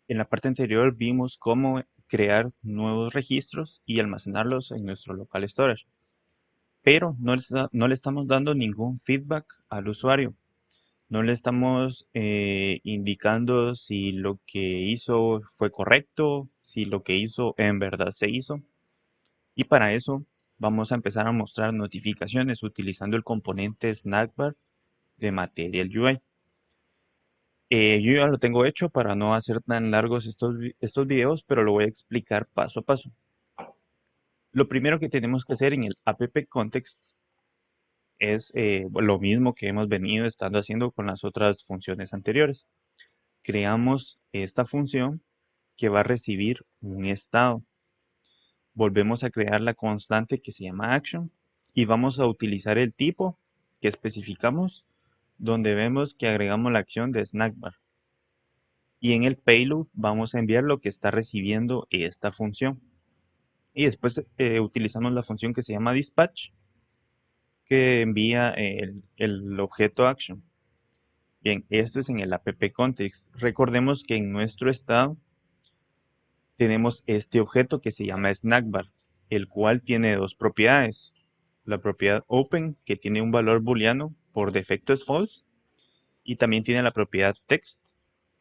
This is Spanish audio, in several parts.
En la parte anterior vimos cómo crear nuevos registros y almacenarlos en nuestro local storage, pero no le estamos dando ningún feedback al usuario. No le estamos indicando si lo que hizo fue correcto, si lo que hizo en verdad se hizo. Y para eso vamos a empezar a mostrar notificaciones utilizando el componente Snackbar de Material UI. Yo ya lo tengo hecho para no hacer tan largos estos videos, pero lo voy a explicar paso a paso. Lo primero que tenemos que hacer en el app context es lo mismo que hemos venido estando haciendo con las otras funciones anteriores. Creamos esta función que va a recibir un estado. Volvemos a crear la constante que se llama action y vamos a utilizar el tipo que especificamos donde vemos que agregamos la acción de snackbar. Y en el payload vamos a enviar lo que está recibiendo esta función. Y después utilizamos la función que se llama dispatch, que envía el objeto action. Bien, esto es en el app context. Recordemos que en nuestro estado tenemos este objeto que se llama snackbar, el cual tiene dos propiedades. La propiedad open, que tiene un valor booleano, por defecto es false, y también tiene la propiedad text,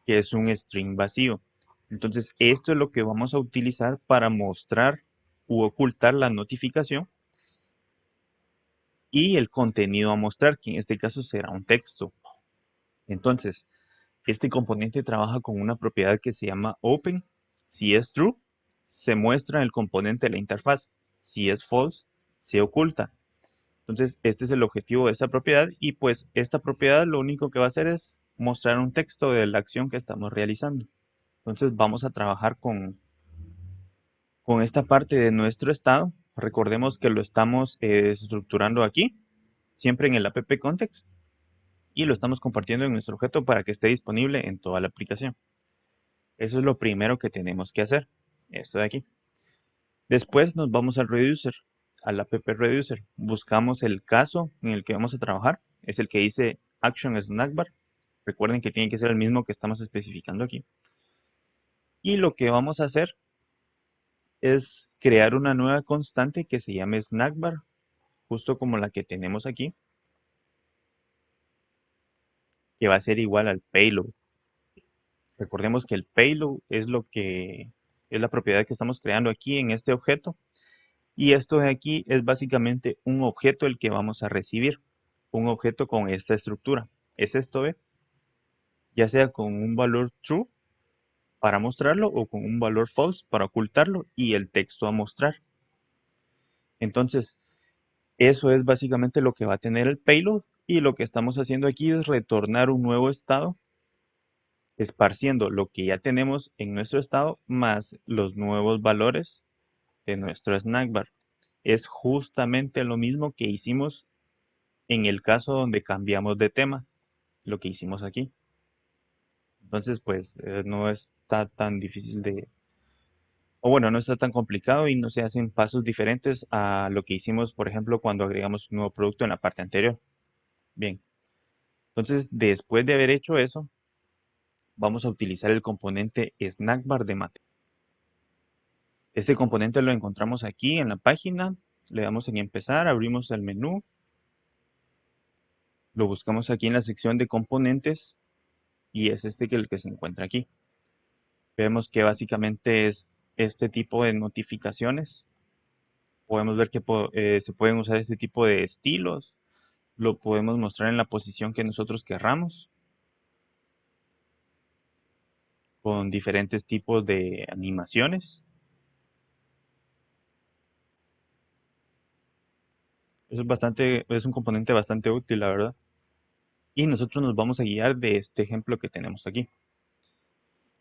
que es un string vacío. Entonces, esto es lo que vamos a utilizar para mostrar u ocultar la notificación y el contenido a mostrar, que en este caso será un texto. Entonces, este componente trabaja con una propiedad que se llama open. Si es true, se muestra el componente de la interfaz. Si es false, se oculta. Entonces, este es el objetivo de esta propiedad y pues esta propiedad lo único que va a hacer es mostrar un texto de la acción que estamos realizando. Entonces, vamos a trabajar con esta parte de nuestro estado. Recordemos que lo estamos estructurando aquí, siempre en el app context, y lo estamos compartiendo en nuestro objeto para que esté disponible en toda la aplicación. Eso es lo primero que tenemos que hacer, esto de aquí. Después nos vamos al reducer, al app reducer. Buscamos el caso en el que vamos a trabajar, es el que dice action snackbar. Recuerden que tiene que ser el mismo que estamos especificando aquí. Y lo que vamos a hacer es crear una nueva constante que se llame snackbar, justo como la que tenemos aquí, que va a ser igual al payload. Recordemos que el payload es lo que es la propiedad que estamos creando aquí en este objeto. Y esto de aquí es básicamente un objeto el que vamos a recibir. Un objeto con esta estructura. Es esto, ¿ve? Ya sea con un valor true para mostrarlo o con un valor false para ocultarlo y el texto a mostrar. Entonces, eso es básicamente lo que va a tener el payload y lo que estamos haciendo aquí es retornar un nuevo estado esparciendo lo que ya tenemos en nuestro estado más los nuevos valores de nuestro snackbar. Es justamente lo mismo que hicimos en el caso donde cambiamos de tema, lo que hicimos aquí. Entonces, pues no está tan difícil o bueno, no está tan complicado y no se hacen pasos diferentes a lo que hicimos, por ejemplo, cuando agregamos un nuevo producto en la parte anterior. Bien, entonces después de haber hecho eso, vamos a utilizar el componente snackbar de Mate. Este componente lo encontramos aquí en la página, le damos en empezar, abrimos el menú, lo buscamos aquí en la sección de componentes y es este que el que se encuentra aquí. Vemos que básicamente es este tipo de notificaciones. Podemos ver que se pueden usar este tipo de estilos. Lo podemos mostrar en la posición que nosotros querramos, con diferentes tipos de animaciones. Es un componente bastante útil, la verdad. Y nosotros nos vamos a guiar de este ejemplo que tenemos aquí.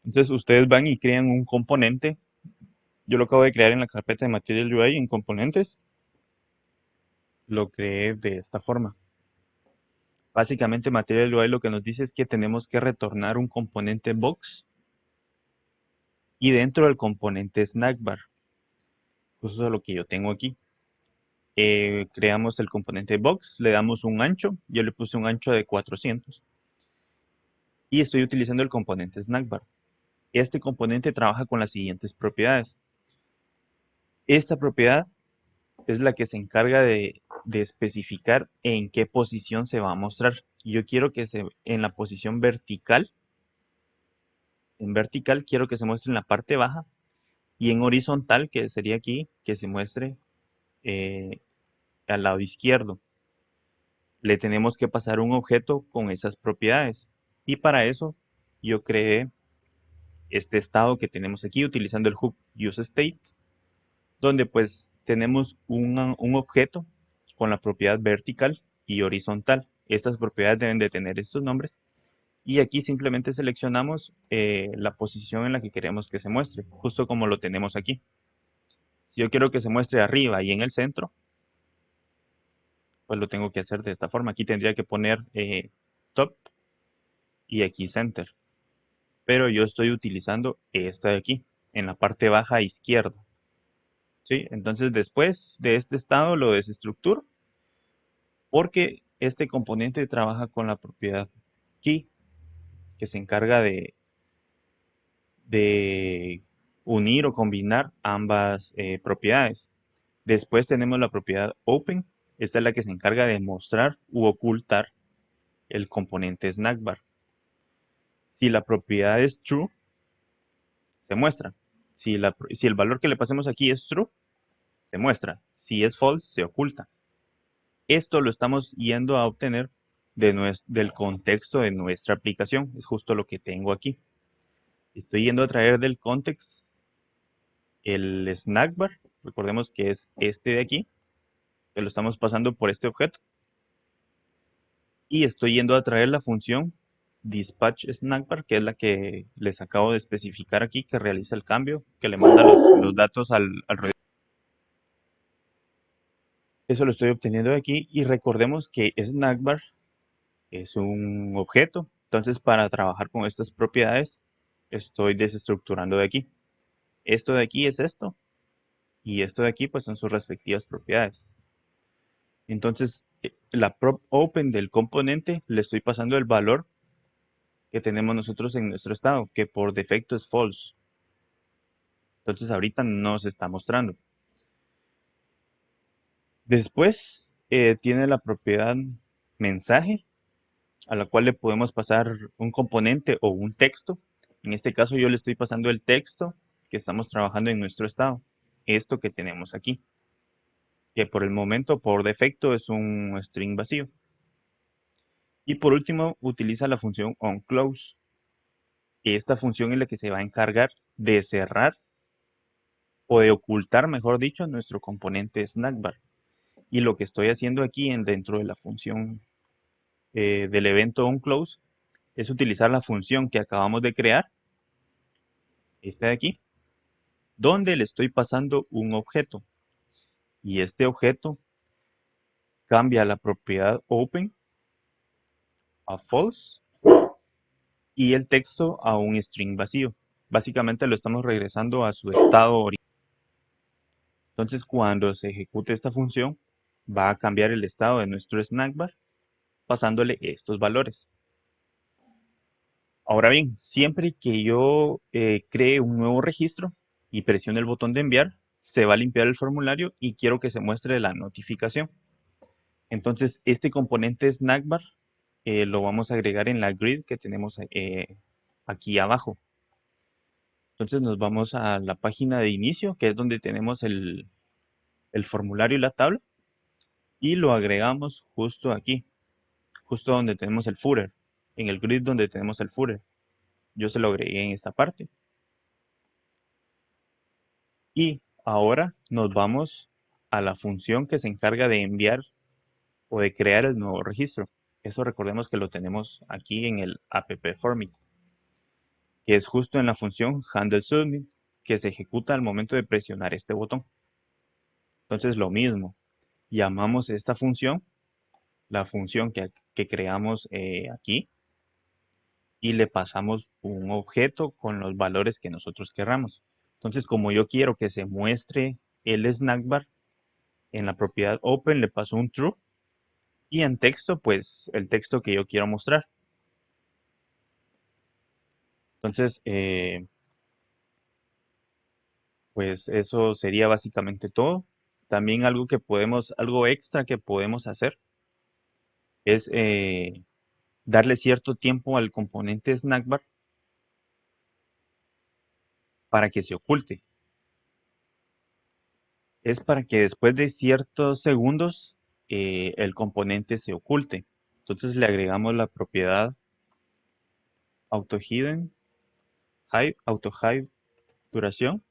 Entonces ustedes van y crean un componente. Yo lo acabo de crear en la carpeta de Material UI en componentes. Lo creé de esta forma. Básicamente Material UI lo que nos dice es que tenemos que retornar un componente box y dentro del componente snackbar. Justo es lo que yo tengo aquí. Creamos el componente box, le damos un ancho, yo le puse un ancho de 400 y estoy utilizando el componente snackbar. Este componente trabaja con las siguientes propiedades. Esta propiedad es la que se encarga de especificar en qué posición se va a mostrar. Yo quiero que en la posición vertical, en vertical quiero que se muestre en la parte baja, y en horizontal, que sería aquí, que se muestre eh, al lado izquierdo. Le tenemos que pasar un objeto con esas propiedades. Y para eso yo creé este estado que tenemos aquí utilizando el hook useState, donde pues tenemos un objeto con la propiedad vertical y horizontal. Estas propiedades deben de tener estos nombres. Y aquí simplemente seleccionamos la posición en la que queremos que se muestre, justo como lo tenemos aquí. Si yo quiero que se muestre arriba y en el centro, pues lo tengo que hacer de esta forma. Aquí tendría que poner top y aquí center. Pero yo estoy utilizando esta de aquí, en la parte baja izquierda. ¿Sí? Entonces después de este estado lo desestructuro porque este componente trabaja con la propiedad key, que se encarga de unir o combinar ambas propiedades. Después tenemos la propiedad open. Esta es la que se encarga de mostrar u ocultar el componente snackbar. Si la propiedad es true, se muestra. Si el valor que le pasemos aquí es true, se muestra. Si es false, se oculta. Esto lo estamos yendo a obtener del contexto de nuestra aplicación. Es justo lo que tengo aquí. Estoy yendo a traer del context el snack bar. Recordemos que es este de aquí, que lo estamos pasando por este objeto. Y estoy yendo a traer la función dispatch snack bar, que es la que les acabo de especificar aquí, que realiza el cambio, que le manda los datos al root. Eso lo estoy obteniendo de aquí. Y recordemos que snack bar es un objeto. Entonces, para trabajar con estas propiedades, estoy desestructurando de aquí. Esto de aquí es esto. Y esto de aquí, pues, son sus respectivas propiedades. Entonces, la prop open del componente le estoy pasando el valor que tenemos nosotros en nuestro estado, que por defecto es false. Entonces, ahorita no se está mostrando. Después, tiene la propiedad mensaje, a la cual le podemos pasar un componente o un texto. En este caso yo le estoy pasando el texto que estamos trabajando en nuestro estado. Esto que tenemos aquí, que por el momento, por defecto, es un string vacío. Y por último, utiliza la función onClose. Esta función es la que se va a encargar de cerrar o de ocultar, mejor dicho, nuestro componente snackbar. Y lo que estoy haciendo aquí dentro de la función del evento onClose es utilizar la función que acabamos de crear, esta de aquí, donde le estoy pasando un objeto. Y este objeto cambia la propiedad open a false y el texto a un string vacío. Básicamente lo estamos regresando a su estado original. Entonces, cuando se ejecute esta función, va a cambiar el estado de nuestro snackbar pasándole estos valores. Ahora bien, siempre que yo cree un nuevo registro y presione el botón de enviar, se va a limpiar el formulario y quiero que se muestre la notificación. Entonces, este componente snackbar lo vamos a agregar en la grid que tenemos aquí abajo. Entonces nos vamos a la página de inicio, que es donde tenemos el formulario y la tabla, y lo agregamos justo aquí, justo donde tenemos el footer, en el grid donde tenemos el footer. Yo se lo agregué en esta parte. Y ahora nos vamos a la función que se encarga de enviar o de crear el nuevo registro. Eso recordemos que lo tenemos aquí en el app formit, que es justo en la función handleSubmit, que se ejecuta al momento de presionar este botón. Entonces lo mismo, llamamos esta función, la función que creamos aquí, y le pasamos un objeto con los valores que nosotros querramos. Entonces, como yo quiero que se muestre el snackbar, en la propiedad open le paso un true, y en texto, pues el texto que yo quiero mostrar. Entonces, Pues eso sería básicamente todo. También algo extra que podemos hacer es darle cierto tiempo al componente snackbar para que se oculte. Es para que después de ciertos segundos el componente se oculte. Entonces le agregamos la propiedad auto hidden, auto hide duración.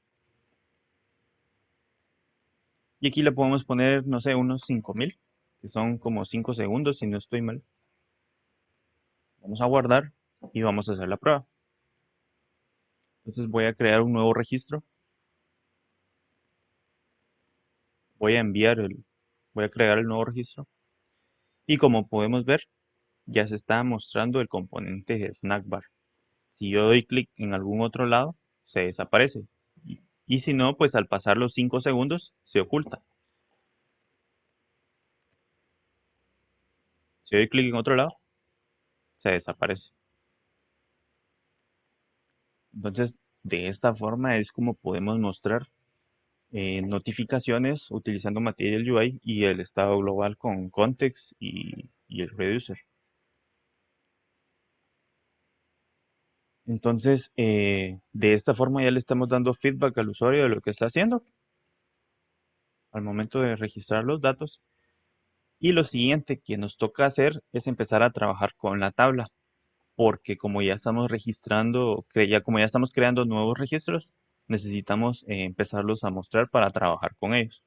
Y aquí le podemos poner, no sé, unos 5000, que son como 5 segundos si no estoy mal. Vamos a guardar y vamos a hacer la prueba. Entonces voy a crear un nuevo registro. Voy a voy a crear el nuevo registro. Y como podemos ver, ya se está mostrando el componente snackbar. Si yo doy clic en algún otro lado, se desaparece. Y si no, pues al pasar los 5 segundos, se oculta. Si doy clic en otro lado, se desaparece. Entonces, de esta forma es como podemos mostrar notificaciones utilizando Material UI y el estado global con Context y el Reducer. Entonces, de esta forma ya le estamos dando feedback al usuario de lo que está haciendo al momento de registrar los datos. Y lo siguiente que nos toca hacer es empezar a trabajar con la tabla, porque como ya estamos como ya estamos creando nuevos registros, necesitamos empezarlos a mostrar para trabajar con ellos.